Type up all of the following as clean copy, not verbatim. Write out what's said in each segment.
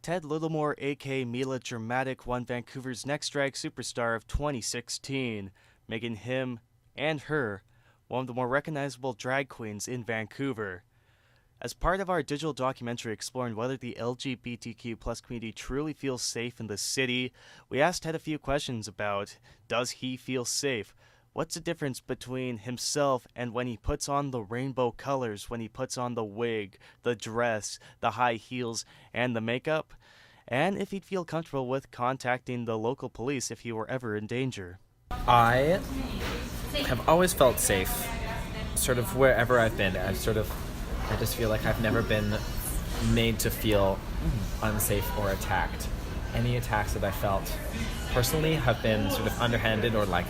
Ted Littlemore, aka Mila Dramatic, won Vancouver's Next Drag Superstar of 2016, making him and her one of the more recognizable drag queens in Vancouver. As part of our digital documentary exploring whether the LGBTQ plus community truly feels safe in the city, we asked Ted a few questions about, does he feel safe? What's the difference between himself and when he puts on the rainbow colors, when he puts on the wig, the dress, the high heels, and the makeup? And if he'd feel comfortable with contacting the local police if he were ever in danger. I have always felt safe, sort of wherever I've been. I just feel like I've never been made to feel unsafe or attacked. Any attacks that I felt personally have been sort of underhanded or like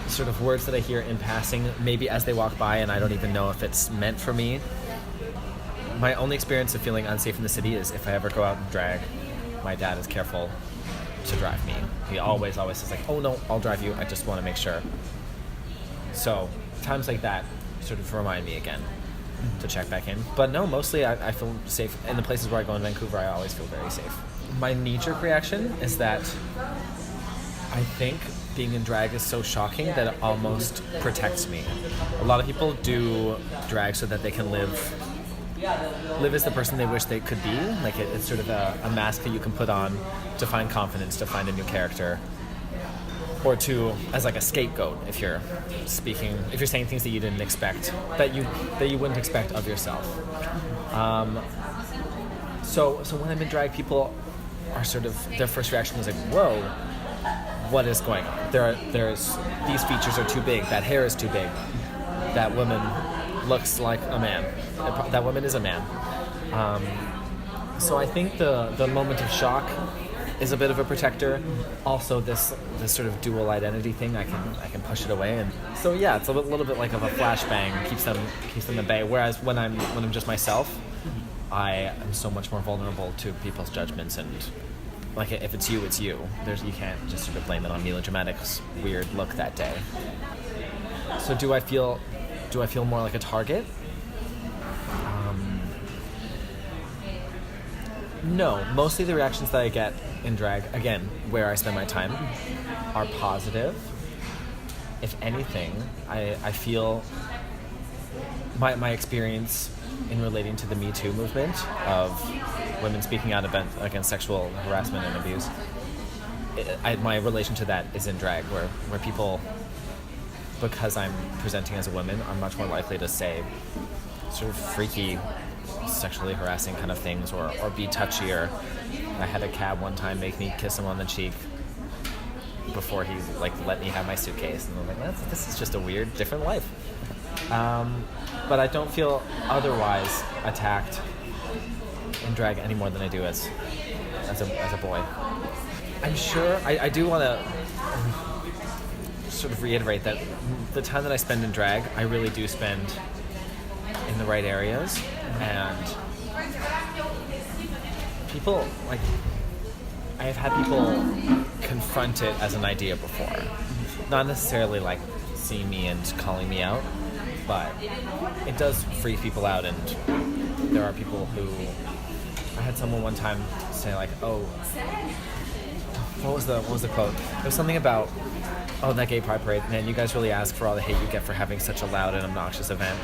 sort of words that I hear in passing, maybe as they walk by, and I don't even know if it's meant for me. My only experience of feeling unsafe in the city is if I ever go out and drag. My dad is careful to drive me. He always says like, oh no, I'll drive you, I just want to make sure. So times like that sort of remind me again to check back in. But no, mostly I feel safe. In the places where I go in Vancouver, I always feel very safe. My knee-jerk reaction is that I think being in drag is so shocking that it almost protects me. A lot of people do drag so that they can live as the person they wish they could be. Like it's sort of a mask that you can put on to find confidence, to find a new character, or to as like a scapegoat if you're saying things that you didn't expect, that you wouldn't expect of yourself. So when I'm in drag, people are sort of, their first reaction is like, whoa, what is going on? There's these features are too big, that hair is too big, that woman looks like a man, that woman is a man. So I think the moment of shock is a bit of a protector. Also this sort of dual identity thing, I can push it away, and so yeah, it's a little bit like of a flashbang, keeps them at bay. Whereas when I'm just myself, I am so much more vulnerable to people's judgments, and like if it's you, it's you. You can't just sort of blame it on Mila Dramatic's weird look that day. So do I feel more like a target? No, mostly the reactions that I get in drag, again, where I spend my time, are positive. If anything, I feel my experience in relating to the Me Too movement of women speaking out against sexual harassment and abuse, my relation to that is in drag, where people, because I'm presenting as a woman, are much more likely to say sort of freaky, sexually harassing kind of things, or be touchier. I had a cab one time make me kiss him on the cheek before he let me have my suitcase, and I'm like, this is just a weird, different life. But I don't feel otherwise attacked in drag any more than I do as a boy. I'm sure I do want to sort of reiterate that the time that I spend in drag, I really do spend in the right areas, and people, like, I have had people confront it as an idea before, not necessarily like seeing me and calling me out, but it does freak people out. And there are people who, I had someone one time say like, oh, what was the quote? It was something about, oh, that gay pride parade, man, you guys really ask for all the hate you get for having such a loud and obnoxious event.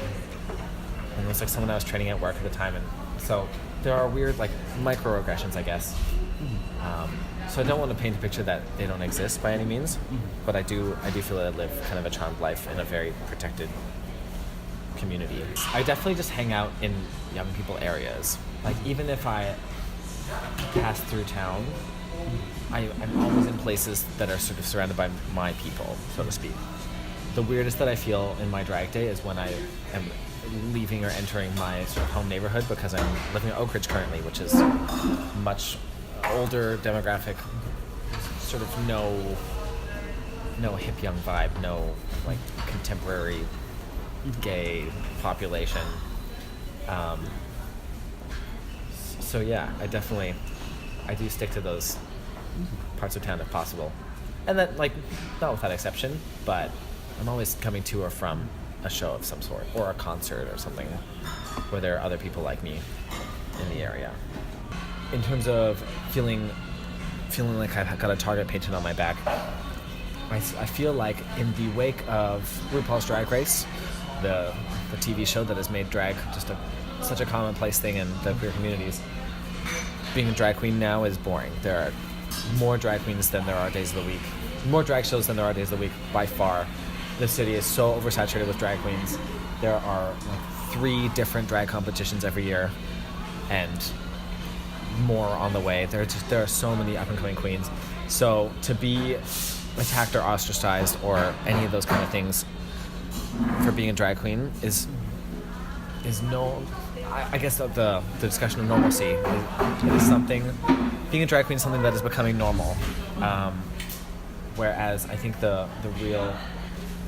And it was like someone I was training at work at the time, and so there are weird like microaggressions, I guess. So I don't want to paint a picture that they don't exist by any means, but I do feel that I live kind of a charmed life in a very protected community. I definitely just hang out in young people areas. Like even if I pass through town, I'm always in places that are sort of surrounded by my people, so to speak. The weirdest that I feel in my drag day is when I am leaving or entering my sort of home neighborhood, because I'm living in Oak Ridge currently, which is much older demographic, sort of no hip young vibe, no like contemporary gay population. So yeah, I do stick to those parts of town if possible. And then, like, not without exception, but I'm always coming to or from a show of some sort, or a concert or something where there are other people like me in the area. in terms of feeling like I've got a target painted on my back, I feel like in the wake of RuPaul's Drag Race, the TV show that has made drag just such a commonplace thing in the queer communities, being a drag queen now is boring. There are more drag queens than there are days of the week. More drag shows than there are days of the week, by far. The city is so oversaturated with drag queens. There are like 3 different drag competitions every year, and more on the way. There are so many up-and-coming queens. So to be attacked or ostracized or any of those kind of things for being a drag queen is no... I guess the discussion of normalcy is something... Being a drag queen is something that is becoming normal. Whereas I think the real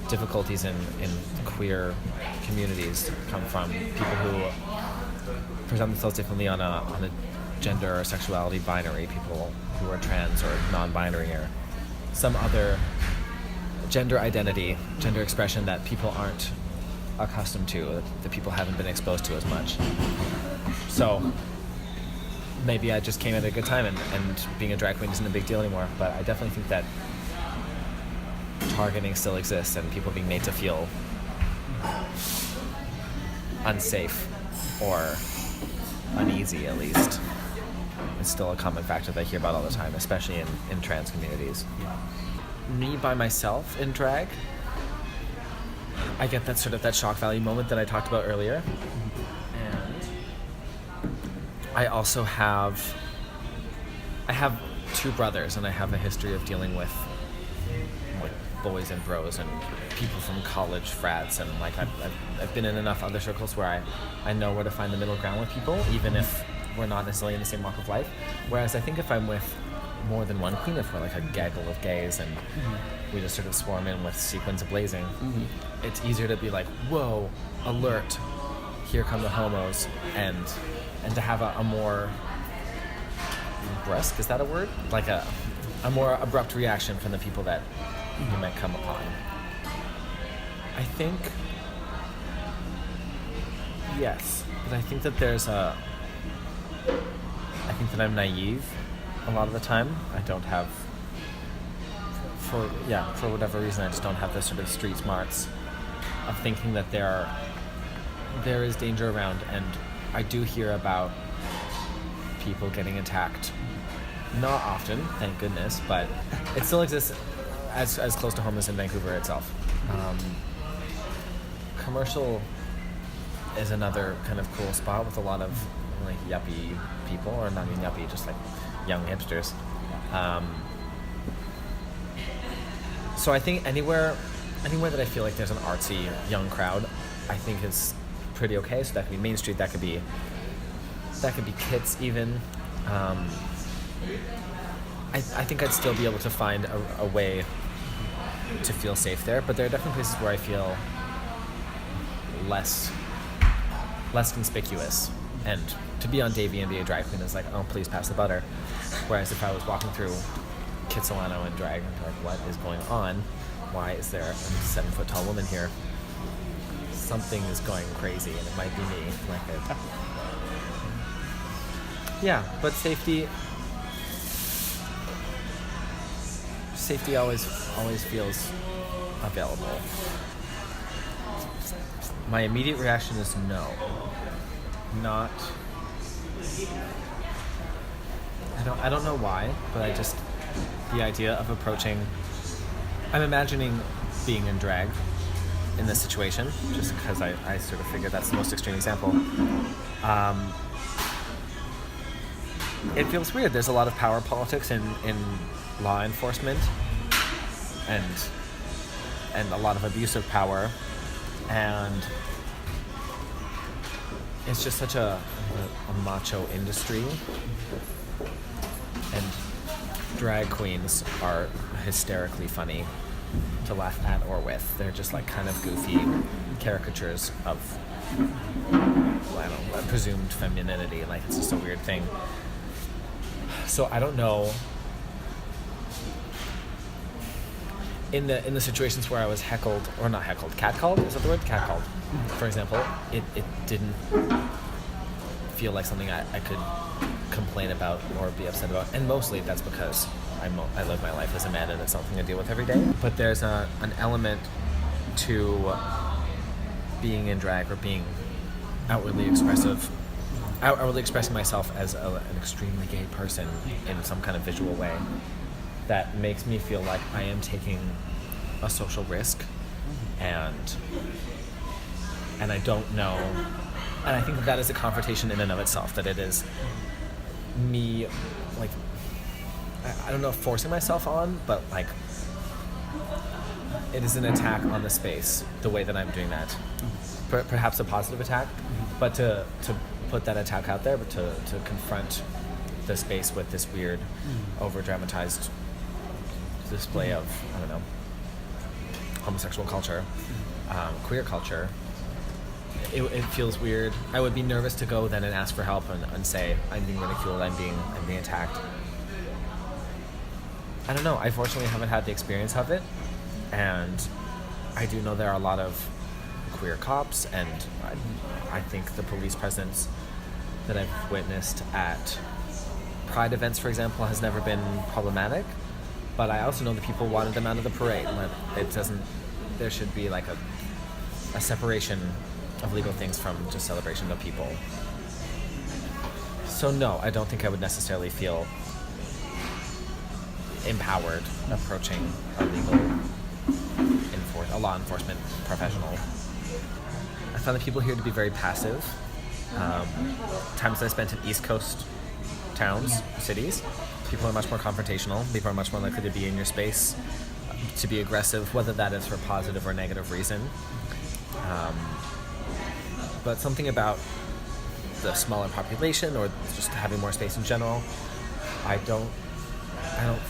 difficulties in queer communities come from people who present themselves differently on a gender or sexuality binary, people who are trans or non-binary or some other gender identity, gender expression that people aren't accustomed to, that people haven't been exposed to as much. So maybe I just came at a good time and being a drag queen isn't a big deal anymore, but I definitely think that targeting still exists and people being made to feel unsafe or uneasy, at least, is still a common factor that I hear about all the time, especially in trans communities. Me by myself in drag, I get that sort of that shock value moment that I talked about earlier. And I also have 2 brothers, and I have a history of dealing with like boys and bros and people from college frats, and like I've been in enough other circles where I know where to find the middle ground with people, even if we're not necessarily in the same walk of life. Whereas I think if I'm with more than one queen, if we're like a gaggle of gays and we just sort of swarm in with sequins ablazing, it's easier to be like, whoa, alert, here come the homos, and to have a more brusque, is that a word? Like a more abrupt reaction from the people that you might come upon. I think, yes, but I think that I think that I'm naive a lot of the time. I don't have, for whatever reason, I just don't have the sort of street smarts of thinking that there is danger around, and I do hear about people getting attacked. Not often, thank goodness, but it still exists as close to home as in Vancouver itself. Commercial is another kind of cool spot with a lot of like yuppie people, or not even yuppie, just like young hipsters. So I think anywhere that I feel like there's an artsy young crowd, I think is pretty okay. So that could be Main Street, that could be Kits even. I think I'd still be able to find a way to feel safe there, but there are definitely places where I feel less conspicuous, and to be on Davy and be a drag queen is like, oh, please pass the butter. Whereas if I was walking through Kitsilano and drag, I'd be like, what is going on? Why is there a 7-foot tall woman here? Something is going crazy, and it might be me. Yeah, but safety always feels available. My immediate reaction is no. Not. I don't know why, but the idea of approaching. I'm imagining being in drag in this situation, just because I sort of figured that's the most extreme example. It feels weird. There's a lot of power politics in law enforcement, and a lot of abuse of power, and it's just such a macho industry, and drag queens are hysterically funny to laugh at or with. They're just like kind of goofy caricatures of, I don't know, presumed femininity. Like, it's just a weird thing. So I don't know. In the situations where I was heckled, or not heckled, catcalled, is that the word? Catcalled, for example, it didn't feel like something I could complain about or be upset about, and mostly that's because I live my life as a man and it's something I deal with every day. But there's an element to being in drag or being outwardly expressing myself as an extremely gay person in some kind of visual way that makes me feel like I am taking a social risk, and I don't know, and I think that is a confrontation in and of itself, that it is me, like, I don't know if forcing myself on, but like it is an attack on the space, the way that I'm doing that. Perhaps a positive attack, but to put that attack out there, but to confront the space with this weird, over-dramatized display of, I don't know, homosexual culture, queer culture. It feels weird. I would be nervous to go then and ask for help and say, I'm being ridiculed, I'm being attacked. I don't know, I fortunately haven't had the experience of it, and I do know there are a lot of queer cops, and I think the police presence that I've witnessed at pride events, for example, has never been problematic, but I also know that people wanted them out of the parade. There should be like a separation of legal things from just celebration of people. So no, I don't think I would necessarily feel empowered approaching a law enforcement professional. I found the people here to be very passive. Times that I spent in East Coast towns, cities, people are much more confrontational. People are much more likely to be in your space, to be aggressive, whether that is for positive or negative reason. But something about the smaller population, or just having more space in general, I don't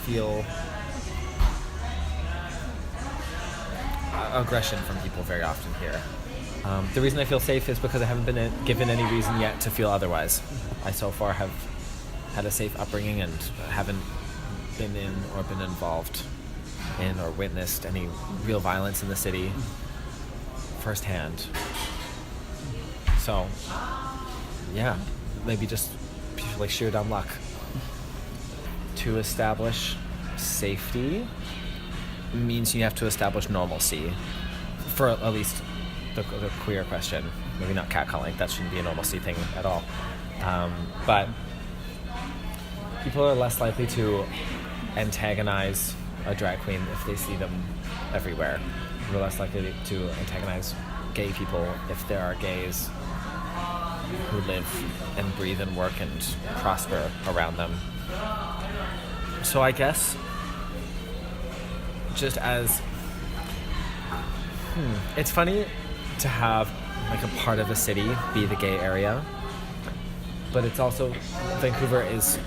feel aggression from people very often here. The reason I feel safe is because I haven't been given any reason yet to feel otherwise. I so far have had a safe upbringing and haven't been in or been involved in or witnessed any real violence in the city firsthand. So, yeah, maybe just like sheer dumb luck. To establish safety means you have to establish normalcy, for at least the queer question. Maybe not catcalling, that shouldn't be a normalcy thing at all. But people are less likely to antagonize a drag queen if they see them everywhere. They're less likely to antagonize gay people if there are gays who live and breathe and work and prosper around them. So I guess just as it's funny to have like a part of a city be the gay area, but it's also, Vancouver is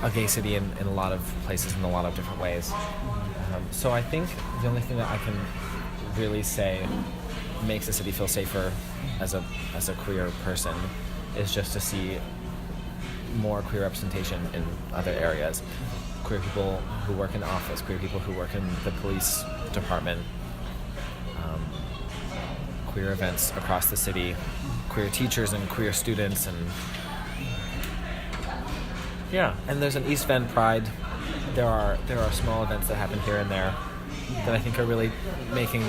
a gay city in a lot of places in a lot of different ways. So I think the only thing that I can really say makes the city feel safer as a queer person is just to see more queer representation in other areas. Queer people who work in the office, queer people who work in the police department, queer events across the city, queer teachers and queer students, and yeah. And there's an East Van Pride. There are small events that happen here and there that I think are really making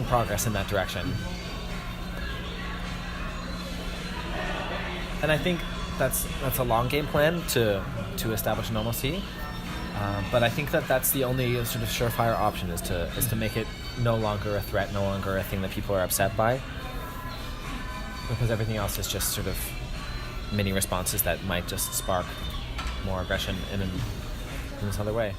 progress in that direction. And I think that's a long game plan to establish normalcy. But I think that's the only sort of surefire option is to make it no longer a threat, no longer a thing that people are upset by. Because everything else is just sort of mini responses that might just spark more aggression in this other way.